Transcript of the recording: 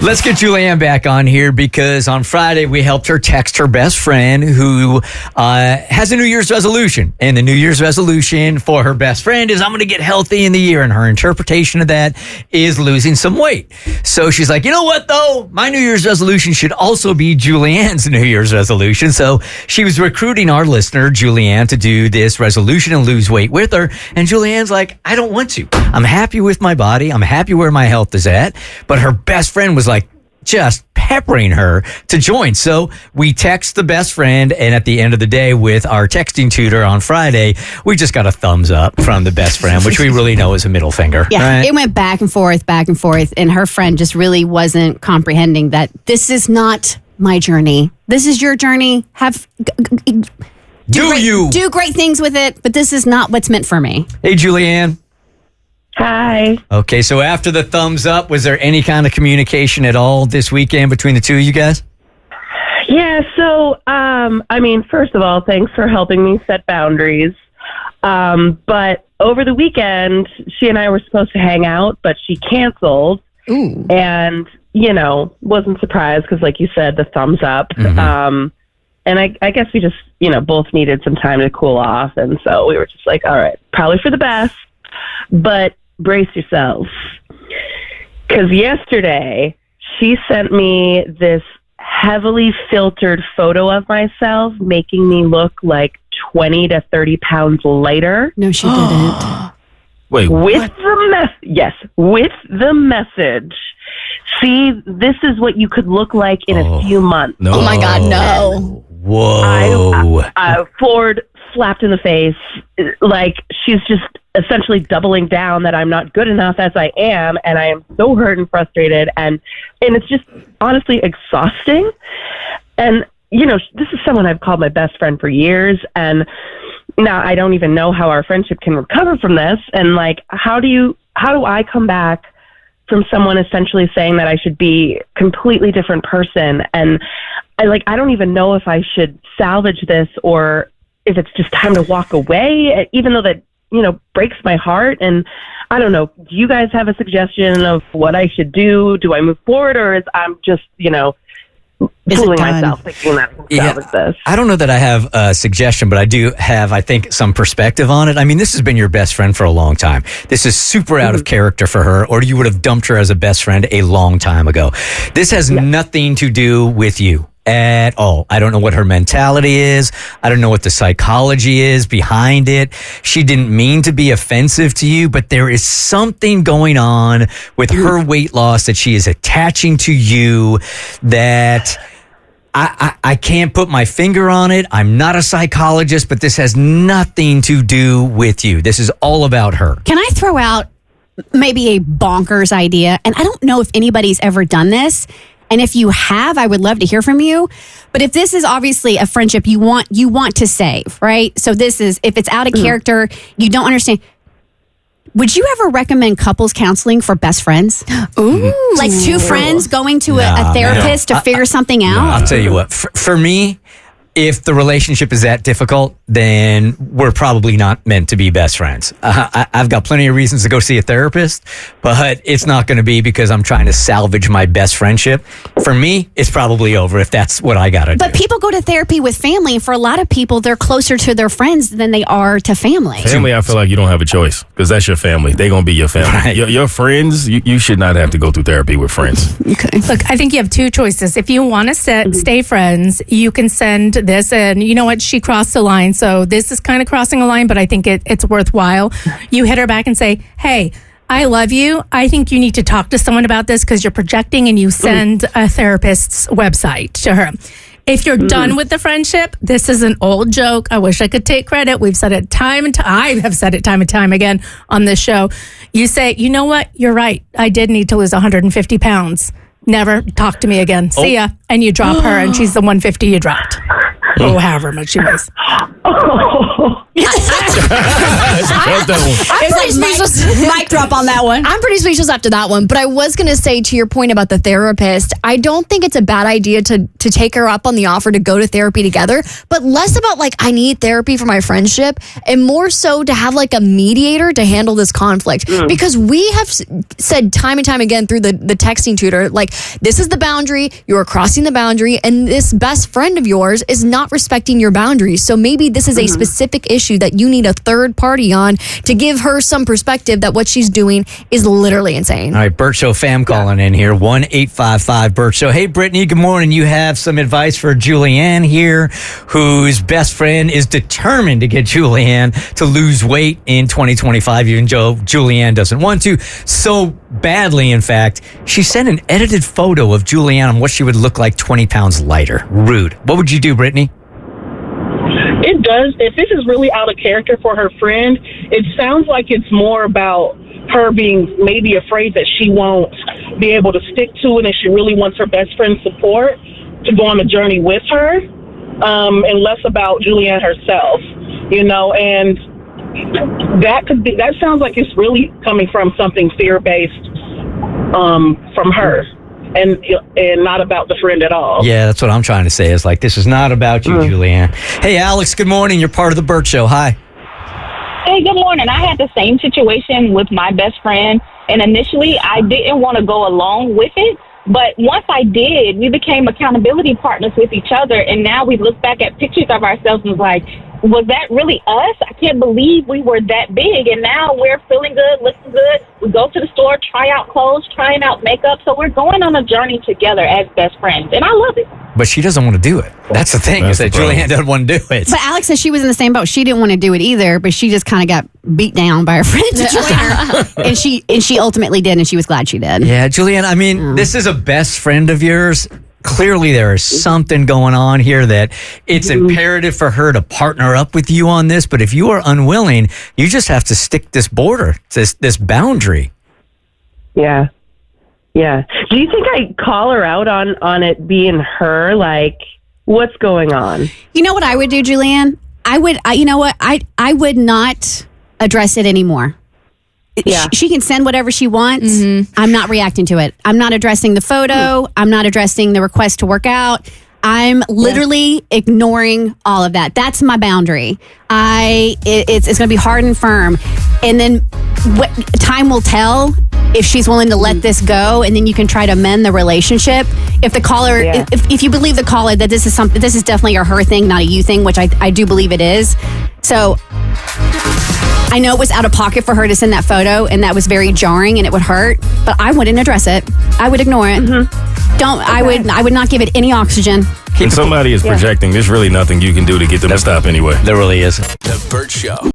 Let's get Julianne back on here because on Friday we helped her text her best friend who has a New Year's resolution. And the New Year's resolution for her best friend is I'm going to get healthy in the year. And her interpretation of that is losing some weight. So she's like, you know what, though? My New Year's resolution should also be Julianne's New Year's resolution. So she was recruiting our listener, Julianne, to do this resolution and lose weight with her. And Julianne's like, I don't want to. I'm happy with my body. I'm happy where my health is at. But her best friend was like, just peppering her to join. So we text the best friend, and at the end of the day with our texting tutor on Friday, we just got a thumbs up from the best friend, which we really know is a middle finger. Yeah, right? It went back and forth, and her friend just really wasn't comprehending that this is not my journey. This is your journey. Do great things with it, but this is not what's meant for me. Hey, Julianne. Hi. Okay, so after the thumbs up, was there any kind of communication at all this weekend between the two of you guys? Yeah, so, first of all, thanks for helping me set boundaries. But over the weekend, she and I were supposed to hang out, but she canceled. Ooh. And, wasn't surprised because, like you said, the thumbs up. Mm-hmm. And I guess we just, both needed some time to cool off. And so we were just like, all right, probably for the best. But brace yourself, because yesterday she sent me this heavily filtered photo of myself, making me look like 20 to 30 pounds lighter. No, she didn't. Wait, with the message. See, this is what you could look like in a few months. No. Oh my God, no. Whoa. I Ford slapped in the face, like she's just essentially doubling down that I'm not good enough as I am, and I am so hurt and frustrated, and it's just honestly exhausting. And this is someone I've called my best friend for years, and now I don't even know how our friendship can recover from this. And like, how do I come back from someone essentially saying that I should be a completely different person? And I don't even know if I should salvage this or if it's just time to walk away, even though that, breaks my heart. And I don't know, do you guys have a suggestion of what I should do? Do I move forward, or is I'm just, fooling myself thinking that I can salvage this? I don't know that I have a suggestion, but I do have, I think, some perspective on it. I mean, this has been your best friend for a long time. This is super out of character for her, or you would have dumped her as a best friend a long time ago. This has nothing to do with you at all. I don't know what her mentality is. I don't know what the psychology is behind it. She didn't mean to be offensive to you, but there is something going on with her weight loss that she is attaching to you that I can't put my finger on it. I'm not a psychologist, but this has nothing to do with you. This is all about her. Can I throw out maybe a bonkers idea? And I don't know if anybody's ever done this. And if you have, I would love to hear from you. But if this is obviously a friendship you want to save, right? So this is, if it's out of character, you don't understand. Would you ever recommend couples counseling for best friends? Ooh. Like two friends going to a therapist to figure something out? I'll tell you what, for me, if the relationship is that difficult, then we're probably not meant to be best friends. I've got plenty of reasons to go see a therapist, but it's not going to be because I'm trying to salvage my best friendship. For me, it's probably over if that's what I got to do. But people go to therapy with family, and for a lot of people, they're closer to their friends than they are to family. Family, I feel like you don't have a choice because that's your family. They're going to be your family. Right. Your friends, you should not have to go through therapy with friends. Okay. Look, I think you have two choices. If you want to stay friends, you can send this, and you know what? She crossed the line, so this is kind of crossing a line, but I think it's worthwhile. You hit her back and say, hey, I love you. I think you need to talk to someone about this because you're projecting, and you send a therapist's website to her. If you're done with the friendship, this is an old joke. I wish I could take credit. We've said it time and time. I have said it time and time again on this show. You say, you know what? You're right. I did need to lose 150 pounds. Never talk to me again. See ya. And you drop her, and she's the 150 you dropped. However much she weighs. I'm pretty speechless. Mic drop on that one. I'm pretty speechless after that one. But I was going to say, to your point about the therapist, I don't think it's a bad idea to take her up on the offer to go to therapy together, but less about like, I need therapy for my friendship, and more so to have like a mediator to handle this conflict. Because we have said time and time again through the texting tutor, like, this is the boundary, you're crossing the boundary, and this best friend of yours is not respecting your boundaries. So maybe this is a specific issue that you need a third party on to give her some perspective that what she's doing is literally insane. All right, Bert Show fam calling in here, 1-855-BERT Show. Hey, Brittany, good morning. You have some advice for Julianne here, whose best friend is determined to get Julianne to lose weight in 2025, even though Julianne doesn't want to. So badly, in fact, she sent an edited photo of Julianne on what she would look like 20 pounds lighter. Rude. What would you do, Brittany? It does. If this is really out of character for her friend, it sounds like it's more about her being maybe afraid that she won't be able to stick to it, and she really wants her best friend's support to go on a journey with her, and less about Julianne herself, and that sounds like it's really coming from something fear-based from her. And not about the friend at all. Yeah, that's what I'm trying to say. Is like, this is not about you, Julianne. Hey, Alex, good morning. You're part of the Bert Show. Hi. Hey, good morning. I had the same situation with my best friend, and initially I didn't want to go along with it. But once I did, we became accountability partners with each other, and now we look back at pictures of ourselves and like, was that really us? I can't believe we were that big, and now we're feeling good, looking good. We go to the store, try out clothes, trying out makeup. So we're going on a journey together as best friends, and I love it. But she doesn't want to do it. That's the thing, is that Julianne doesn't want to do it. But Alex says she was in the same boat. She didn't want to do it either, but she just kind of got beat down by her friend to join her. and she ultimately did, and she was glad she did. Yeah, Julianne, I mean, this is a best friend of yours. Clearly, there is something going on here that it's imperative for her to partner up with you on this. But if you are unwilling, you just have to stick this border, this boundary. Yeah. Yeah. Do you think I call her out on it being her? Like, what's going on? You know what I would do, Julianne? I would not address it anymore. Yeah. She can send whatever she wants. I'm not reacting to it. I'm not addressing the photo. I'm not addressing the request to work out. I'm literally ignoring all of that. That's my boundary. It's going to be hard and firm. And then time will tell if she's willing to let this go, and then you can try to mend the relationship. If the caller, if you believe the caller that this is definitely a her thing, not a you thing, which I do believe it is. So I know it was out of pocket for her to send that photo, and that was very jarring, and it would hurt. But I wouldn't address it. I would ignore it. I would not give it any oxygen. When somebody is projecting, there's really nothing you can do to get them to stop anyway. There really isn't. The Bert Show.